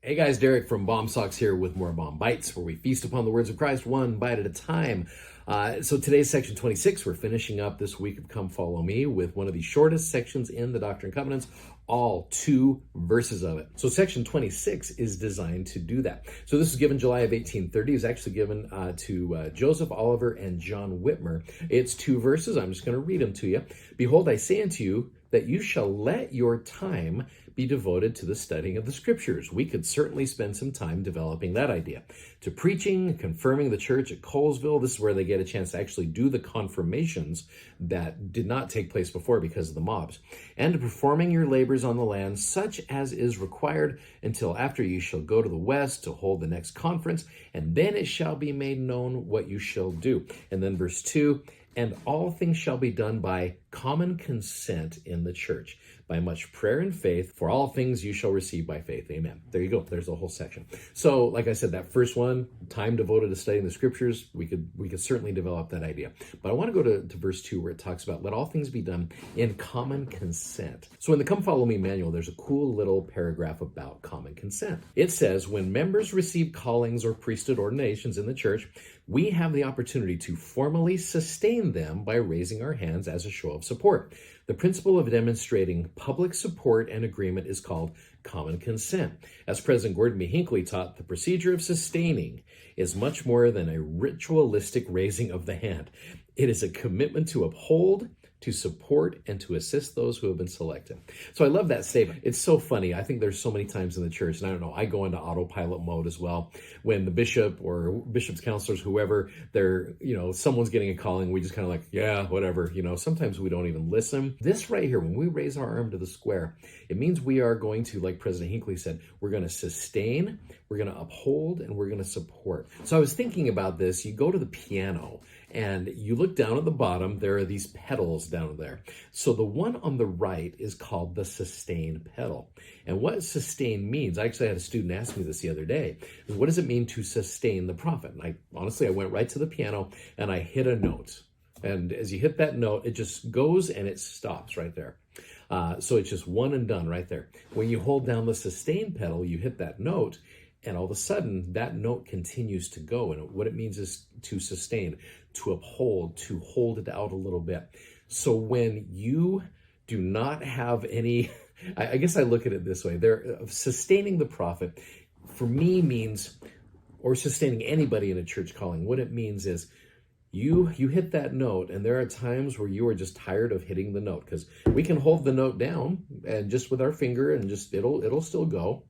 Hey guys, Derek from Bomb Socks here with more Bomb Bites, where we feast upon the words of Christ one bite at a time. So today's section 26. We're finishing up this week of Come Follow Me with one of the shortest sections in the Doctrine and Covenants, all 2 verses of it. So section 26 is designed to do that. So this was given July of 1830. It was actually given to Joseph Oliver and John Whitmer. It's 2 verses. I'm just going to read them to you. Behold, I say unto you that you shall let your time be devoted to the studying of the scriptures. We could certainly spend some time developing that idea. To preaching, confirming the church at Colesville. This is where they get a chance to actually do the confirmations that did not take place before because of the mobs. And to performing your labors on the land, such as is required, until after you shall go to the west to hold the next conference, and then it shall be made known what you shall do. And then verse 2, and all things shall be done by common consent in the church, by much prayer and faith. For all things you shall receive by faith. Amen. There you go. There's the whole section. So, like I said, that first one, time devoted to studying the scriptures, we could certainly develop that idea. But I want to go to verse 2, where it talks about let all things be done in common consent. So in the Come Follow Me manual, there's a cool little paragraph about common consent. It says, when members receive callings or priesthood ordinations in the church, we have the opportunity to formally sustain them by raising our hands as a show of support. The principle of demonstrating public support and agreement is called common consent. As President Gordon B. Hinckley taught, the procedure of sustaining is much more than a ritualistic raising of the hand. It is a commitment to uphold, to support, and to assist those who have been selected. So I love that statement. It's so funny. I think there's so many times in the church, and I don't know, I go into autopilot mode as well. When the bishop or bishop's counselors, whoever, someone's getting a calling, we just kind of like, yeah, whatever. Sometimes we don't even listen. This right here, when we raise our arm to the square, it means we are going to, like President Hinckley said, we're going to sustain, we're going to uphold, and we're going to support. So I was thinking about this. You go to the piano, and you look down at the bottom, there are these pedals down there. So the one on the right is called the sustain pedal. And what sustain means, I actually had a student ask me this the other day, is what does it mean to sustain the prophet? And I went right to the piano and I hit a note. And as you hit that note, it just goes and it stops right there. So it's just one and done right there. When you hold down the sustain pedal, you hit that note, and all of a sudden, that note continues to go. And what it means is to sustain, to uphold, to hold it out a little bit. So when you do not have any, I guess I look at it this way, sustaining the prophet, for me means, or sustaining anybody in a church calling, what it means is you hit that note, and there are times where you are just tired of hitting the note, because we can hold the note down and just with our finger and just it'll still go.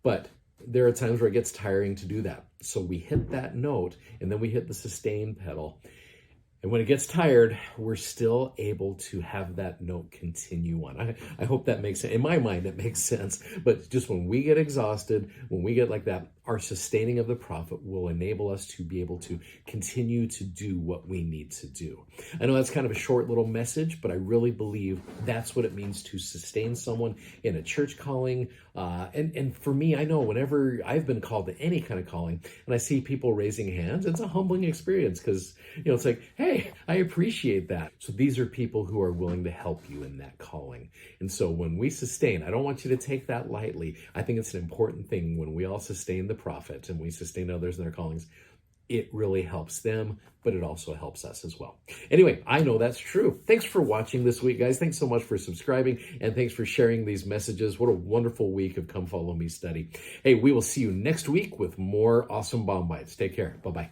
But there are times where it gets tiring to do that. So we hit that note, and then we hit the sustain pedal. And when it gets tired, we're still able to have that note continue on. I hope that makes sense. In my mind, it makes sense. But just when we get exhausted, when we get like that, our sustaining of the prophet will enable us to be able to continue to do what we need to do. I know that's kind of a short little message, but I really believe that's what it means to sustain someone in a church calling. And for me, I know whenever I've been called to any kind of calling and I see people raising hands, it's a humbling experience because, it's like, hey, I appreciate that. So these are people who are willing to help you in that calling. And so when we sustain, I don't want you to take that lightly. I think it's an important thing when we all sustain the prophet and we sustain others in their callings. It really helps them, but it also helps us as well. Anyway, I know that's true. Thanks for watching this week, guys. Thanks so much for subscribing, and thanks for sharing these messages. What a wonderful week of Come Follow Me study. Hey, we will see you next week with more awesome bomb bites. Take care. Bye-bye.